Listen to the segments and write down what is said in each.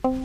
What's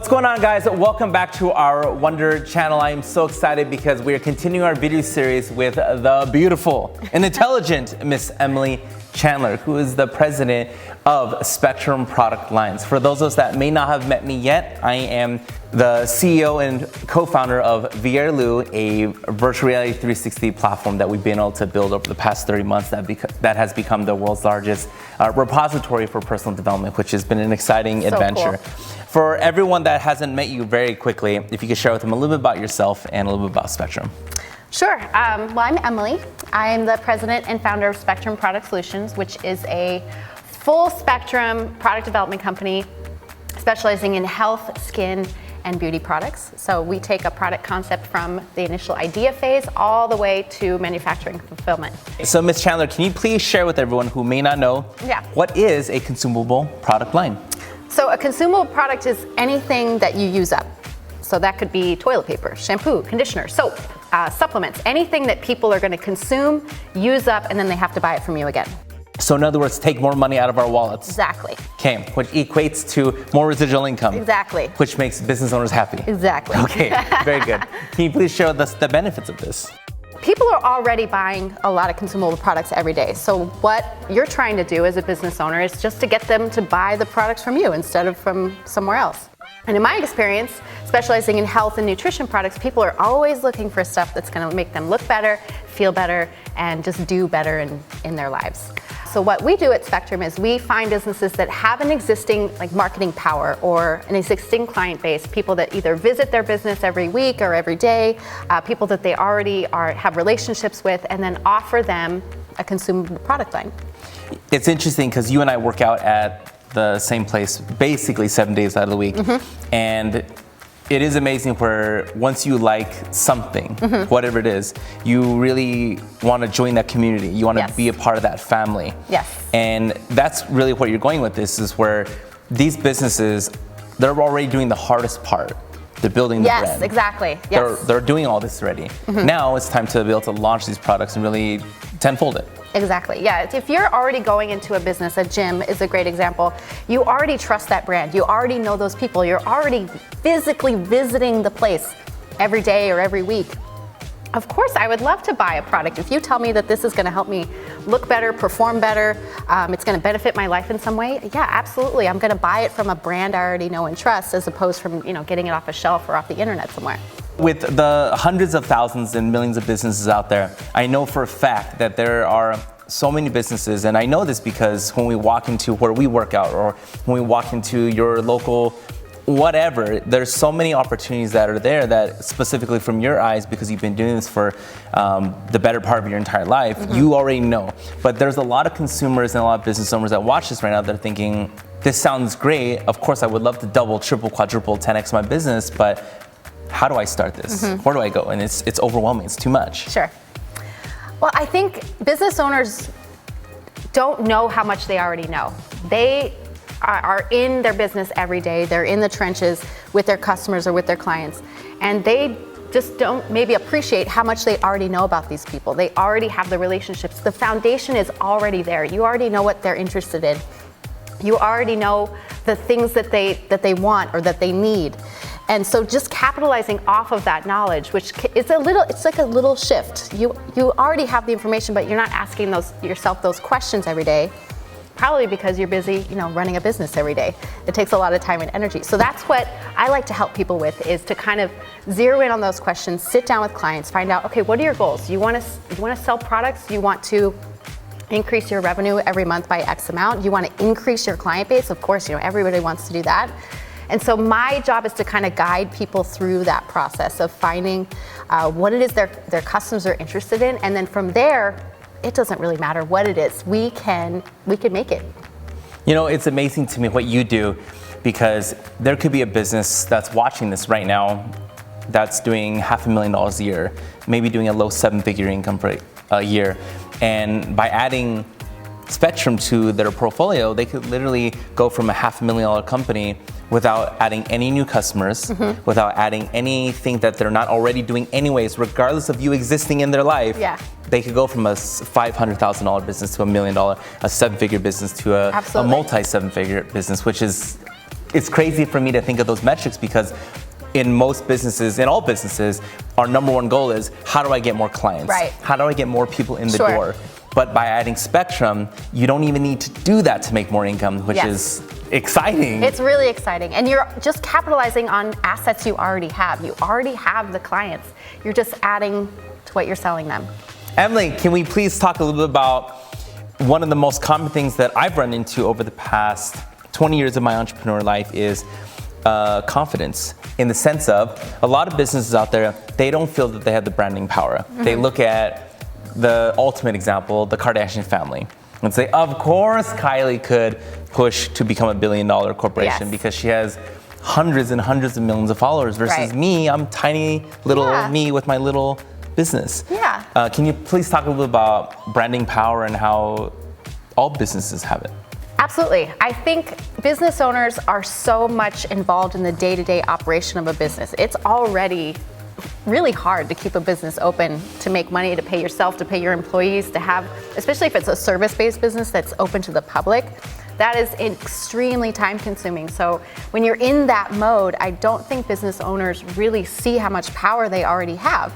going on, guys? Welcome back to our Wondour channel. I am so excited because we are continuing our video series with the beautiful and intelligent Miss Emily Chandler, who is the president of Spectrum Product Lines. For those of us that may not have met me yet, I am the CEO and co-founder of VRLU, a virtual reality 360 platform that we've been able to build over the past 30 months that has become the world's largest repository for personal development, which has been an exciting adventure. Cool. For everyone that hasn't met you, very quickly, if you could share with them a little bit about yourself and a little bit about Spectrum. Sure. Well, I'm Emily. I am the president and founder of Spectrum Product Solutions, which is a full spectrum product development company specializing in health, skin, and beauty products. So we take a product concept from the initial idea phase all the way to manufacturing fulfillment. So Ms. Chandler, can you please share with everyone who may not know, what is a consumable product line? So a consumable product is anything that you use up. So that could be toilet paper, shampoo, conditioner, soap, supplements, anything that people are going to consume, use up, and then they have to buy it from you again. So in other words, take more money out of our wallets. Exactly. Okay, which equates to more residual income. Exactly. Which makes business owners happy. Exactly. Okay, very good. Can you please share with us the benefits of this? People are already buying a lot of consumable products every day. So what you're trying to do as a business owner is just to get them to buy the products from you instead of from somewhere else. And in my experience, specializing in health and nutrition products, people are always looking for stuff that's going to make them look better, feel better, and just do better in their lives. So what we do at Spectrum is we find businesses that have an existing marketing power or an existing client base, people that either visit their business every week or every day, people that they already have relationships with, and then offer them a consumable product line. It's interesting because you and I work out at the same place basically 7 days out of the week. And it is amazing where once you like something, whatever it is, you really want to join that community. You want to be a part of that family. Yes. And that's really what you're going with this, is where these businesses, they're already doing the hardest part. They're building the brand. Yes, exactly. Yes. They're doing all this already. Now it's time to be able to launch these products and really tenfold it. Exactly, yeah. If you're already going into a business, a gym is a great example, you already trust that brand. You already know those people. You're already physically visiting the place every day or every week. Of course, I would love to buy a product. If you tell me that this is going to help me look better, perform better, it's going to benefit my life in some way, yeah, absolutely. I'm going to buy it from a brand I already know and trust, as opposed from getting it off a shelf or off the internet somewhere. With the hundreds of thousands and millions of businesses out there, I know for a fact that there are so many businesses, and I know this because when we walk into where we work out or when we walk into your local whatever, there's so many opportunities that are there that specifically from your eyes, because you've been doing this for the better part of your entire life, you already know. But there's a lot of consumers and a lot of business owners that watch this right now that are thinking, this sounds great. Of course, I would love to double, triple, quadruple, 10x my business, but how do I start this? Where do I go? And it's overwhelming. It's too much. Sure. Well, I think business owners don't know how much they already know. They are in their business every day. They're in the trenches with their customers or with their clients. And they just don't maybe appreciate how much they already know about these people. They already have the relationships. The foundation is already there. You already know what they're interested in. You already know the things that they want or that they need. And so just capitalizing off of that knowledge, which is it's like a little shift. You already have the information, but you're not asking yourself those questions every day, probably because you're busy, running a business every day. It takes a lot of time and energy. So that's what I like to help people with, is to kind of zero in on those questions, sit down with clients, find out, okay, what are your goals? You want to sell products? You want to increase your revenue every month by X amount? You want to increase your client base? Of course, everybody wants to do that. And so my job is to kind of guide people through that process of finding what it is their customers are interested in. And then from there, it doesn't really matter what it is. We can make it. It's amazing to me what you do, because there could be a business that's watching this right now that's doing $500,000 a year, maybe doing a low 7-figure income for a year. And by adding Spectrum to their portfolio, they could literally go from a $500,000 company without adding any new customers, without adding anything that they're not already doing anyways, regardless of you existing in their life, they could go from a $500,000 business to $1 million, a 7-figure business to a multi-7-figure business, which is, it's crazy for me to think of those metrics because in most businesses, in all businesses, our number one goal is how do I get more clients? Right. How do I get more people in the door? But by adding Spectrum, you don't even need to do that to make more income, which is exciting. It's really exciting. And you're just capitalizing on assets you already have. You already have the clients. You're just adding to what you're selling them. Emily, can we please talk a little bit about one of the most common things that I've run into over the past 20 years of my entrepreneur life is confidence, in the sense of a lot of businesses out there, they don't feel that they have the branding power. They look at the ultimate example, the Kardashian family, and say, of course Kylie could push to become $1 billion corporation because she has hundreds and hundreds of millions of followers versus me, I'm tiny little me with my little business. Can you please talk a little bit about branding power and how all businesses have it? Absolutely. I think business owners are so much involved in the day-to-day operation of a business. It's already really hard to keep a business open, to make money, to pay yourself, to pay your employees, to have, especially if it's a service-based business that's open to the public, that is extremely time-consuming. So when you're in that mode, I don't think business owners really see how much power they already have.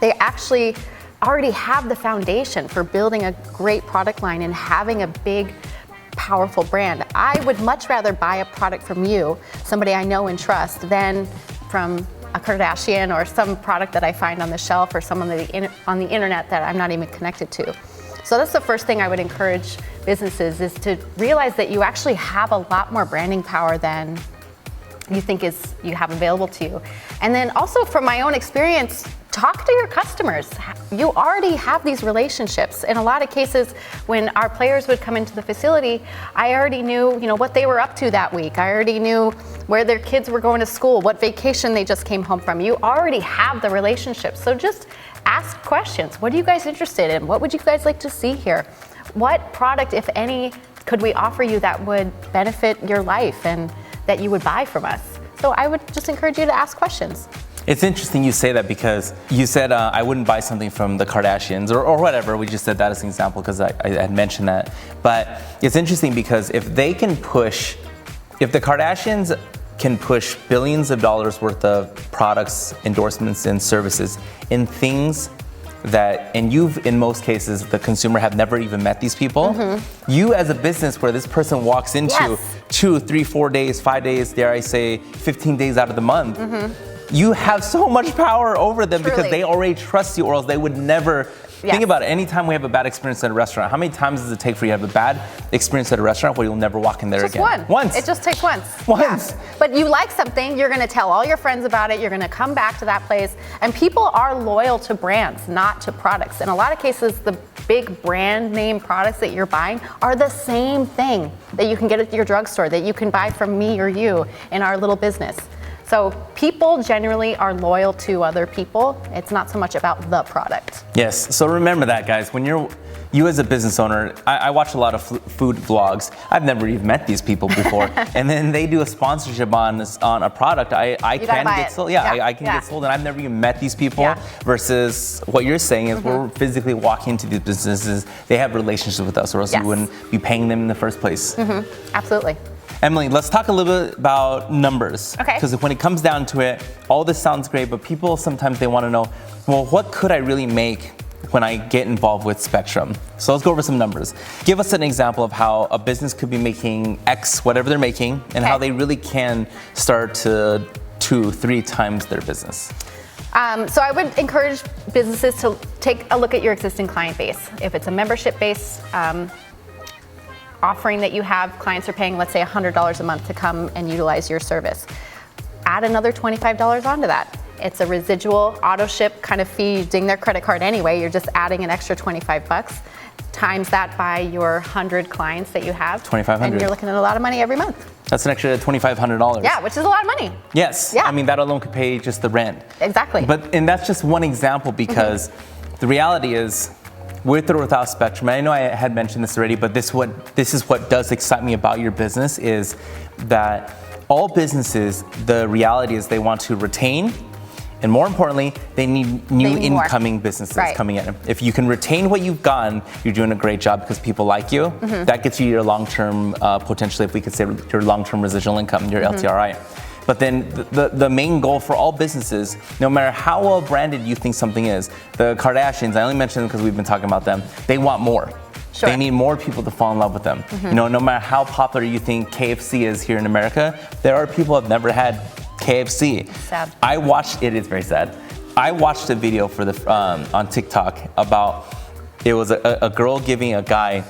They actually already have the foundation for building a great product line and having a big, powerful brand. I would much rather buy a product from you, somebody I know and trust, than from a Kardashian or some product that I find on the shelf or someone on the internet that I'm not even connected to. So that's the first thing I would encourage businesses, is to realize that you actually have a lot more branding power than you think you have available to you. And then also from my own experience, talk to your customers. You already have these relationships. In a lot of cases, when our players would come into the facility, I already knew, what they were up to that week. I already knew where their kids were going to school, what vacation they just came home from. You already have the relationships. So just ask questions. What are you guys interested in? What would you guys like to see here? What product, if any, could we offer you that would benefit your life and that you would buy from us? So I would just encourage you to ask questions. It's interesting you say that because you said I wouldn't buy something from the Kardashians or whatever. We just said that as an example because I had mentioned that. But it's interesting because if the Kardashians can push billions of dollars worth of products, endorsements, and services in things that, and you've, in most cases, the consumer have never even met these people. You as a business where this person walks into 2, 3, 4 days, 5 days, dare I say, 15 days out of the month, you have so much power over them because they already trust you, or else they would never. Think about it. Anytime we have a bad experience at a restaurant, how many times does it take for you to have a bad experience at a restaurant where you'll never walk in there again? Once. It just takes once. Once. But you like something, you're going to tell all your friends about it, you're going to come back to that place, and people are loyal to brands, not to products. In a lot of cases, the big brand name products that you're buying are the same thing that you can get at your drugstore, that you can buy from me or you in our little business. So people generally are loyal to other people. It's not so much about the product. Yes, so remember that, guys. When you as a business owner, I watch a lot of food vlogs. I've never even met these people before. And then they do a sponsorship on a product. I can get sold. I can get sold, and I've never even met these people. Versus what you're saying is we're physically walking into these businesses. They have relationships with us, or else you wouldn't be paying them in the first place. Absolutely. Emily, let's talk a little bit about numbers. Okay. Because when it comes down to it, all this sounds great, but people sometimes they want to know, well, what could I really make when I get involved with Spectrum? So let's go over some numbers. Give us an example of how a business could be making X, whatever they're making, and how they really can start to 2-3 times their business. So I would encourage businesses to take a look at your existing client base. If it's a membership-based offering that you have, clients are paying, let's say, $100 a month to come and utilize your service. Add another $25 onto that. It's a residual auto ship kind of fee. You ding their credit card anyway. You're just adding an extra $25. Times that by your 100 clients that you have. $2,500. And you're looking at a lot of money every month. That's an extra $2,500. Yeah, which is a lot of money. Yes. Yeah. I mean, that alone could pay just the rent. Exactly. And that's just one example because the reality is, with or without Spectrum, and I know I had mentioned this already, but this is what does excite me about your business is that all businesses, the reality is they want to retain And more importantly, they need new more. incoming businesses Right. coming in. If you can retain what you've gotten, you're doing a great job because people like you. That gets you your long-term, potentially, if we could say, your long-term residual income, your LTRI. But then the main goal for all businesses, no matter how well branded you think something is, the Kardashians, I only mention them because we've been talking about them, they want more. Sure. They need more people to fall in love with them. You know, no matter how popular you think KFC is here in America, there are people who have never had KFC. Sad. It's very sad. I watched a video for on TikTok about, it was a girl giving a guy,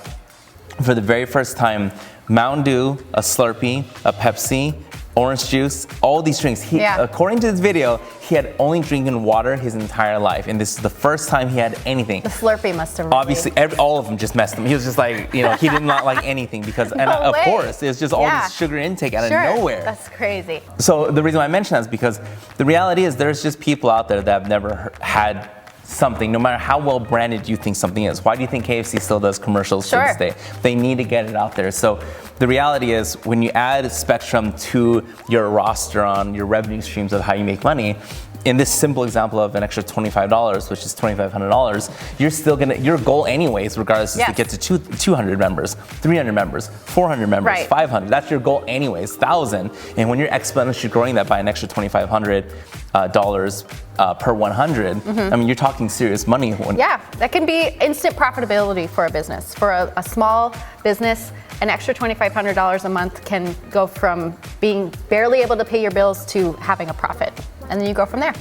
for the very first time, Mountain Dew, a Slurpee, a Pepsi, orange juice, all these drinks. According to this video, he had only drinking water his entire life, and this is the first time he had anything. The Slurpee must have really... Obviously, all of them just messed him. He was just like, you know, he did not like anything because, of course, it's just all this sugar intake out of nowhere. That's crazy. So the reason why I mention that is because the reality is there's just people out there that have never had something, no matter how well branded you think something is. Why do you think KFC still does commercials to this day? They need to get it out there. So the reality is when you add Spectrum to your roster on your revenue streams of how you make money, in this simple example of an extra $25, which is $2,500, you're still your goal anyways, regardless, is to get to 200 members, 300 members, 400 members, 500. That's your goal anyways, 1,000. And when you're exponentially growing that by an extra $2,500 per 100, I mean, you're talking serious money. That can be instant profitability for a business. For a small business, an extra $2,500 a month can go from being barely able to pay your bills to having a profit. And then you go from there.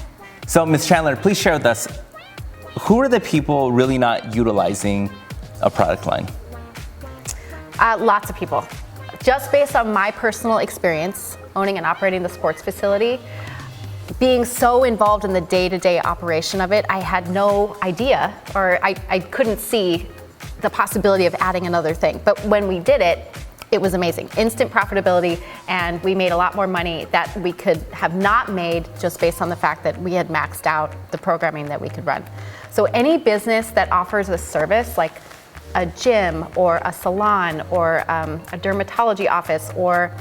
So, Ms. Chandler, please share with us, who are the people really not utilizing a product line? Lots of people. Just based on my personal experience owning and operating the sports facility, being so involved in the day-to-day operation of it, I had no idea, or I couldn't see the possibility of adding another thing. But when we did it, it was amazing. Instant profitability, and we made a lot more money that we could have not made just based on the fact that we had maxed out the programming that we could run. So any business that offers a service like a gym or a salon or a dermatology office or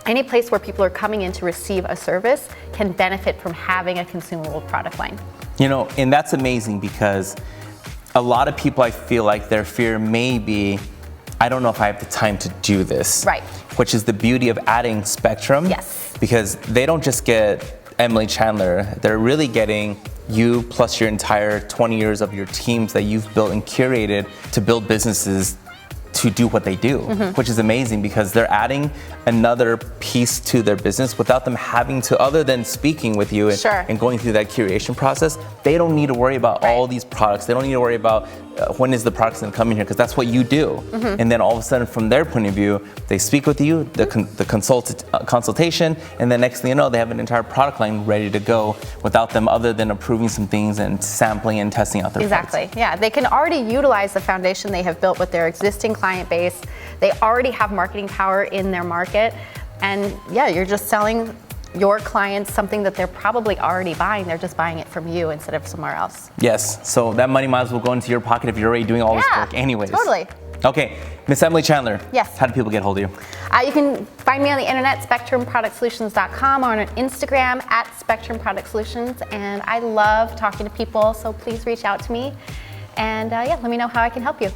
any place where people are coming in to receive a service can benefit from having a consumable product line. You know, and that's amazing because a lot of people, I feel like their fear may be, I don't know if I have the time to do this. Right. Which is the beauty of adding Spectrum. Yes. Because they don't just get Emily Chandler, they're really getting you plus your entire 20 years of your teams that you've built and curated to build businesses to do what they do, which is amazing because they're adding another piece to their business without them having to, other than speaking with you and going through that curation process, they don't need to worry about all these products. They don't need to worry about when is the product's gonna come in here, because that's what you do. And then all of a sudden, from their point of view, they speak with you, the consultation, and then next thing you know, they have an entire product line ready to go without them other than approving some things and sampling and testing out their products. Yeah, they can already utilize the foundation they have built with their existing client base. They already have marketing power in their market. And yeah, you're just selling your clients something that they're probably already buying. They're just buying it from you instead of somewhere else. Yes, so that money might as well go into your pocket if you're already doing all this work anyways. Totally. Okay, Miss Emily Chandler. Yes. How do people get hold of you? You can find me on the internet, spectrumproductsolutions.com, or on Instagram at Spectrum Product Solutions. And I love talking to people, so please reach out to me. And let me know how I can help you.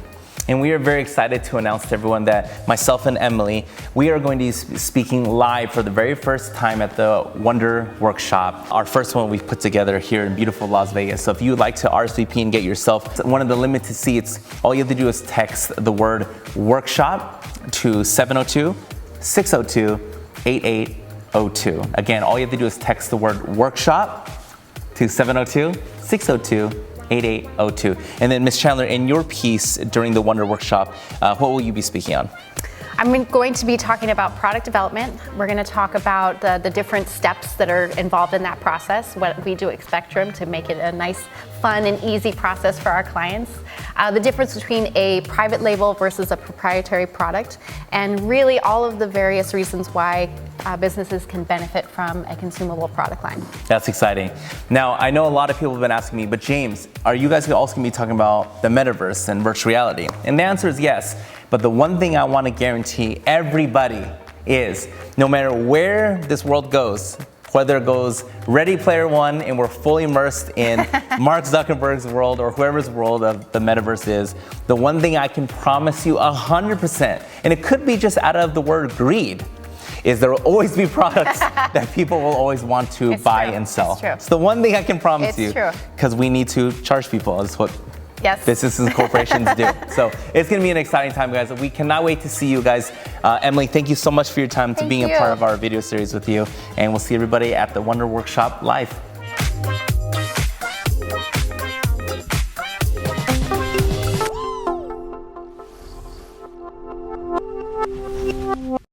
And we are very excited to announce to everyone that myself and Emily, we are going to be speaking live for the very first time at the Wondour workshop. Our first one we've put together here in beautiful Las Vegas. So if you would like to RSVP and get yourself one of the limited seats, all you have to do is text the word workshop to 702-602-8802. Again, all you have to do is text the word workshop to 702-602-8802. And then Ms. Chandler, in your piece during the Wondour workshop, what will you be speaking on? I'm going to be talking about product development. We're going to talk about the different steps that are involved in that process, what we do at Spectrum to make it a nice, fun, and easy process for our clients, the difference between a private label versus a proprietary product, and really all of the various reasons why businesses can benefit from a consumable product line. That's exciting. Now, I know a lot of people have been asking me, but James, are you guys also going to be talking about the metaverse and virtual reality? And the answer is yes. But the one thing I want to guarantee everybody is no matter where this world goes, whether it goes Ready Player One and we're fully immersed in Mark Zuckerberg's world or whoever's world of the metaverse is, the one thing I can promise you 100%, and it could be just out of the word greed, is there will always be products that people will always want to buy and sell. It's true. It's the one thing I can promise you. It's true. Because we need to charge people. That's what Yes. businesses and corporations do. So it's going to be an exciting time, guys. We cannot wait to see you guys. Emily, thank you so much for your time to being a part of our video series with you. And we'll see everybody at the Wondour Workshop live.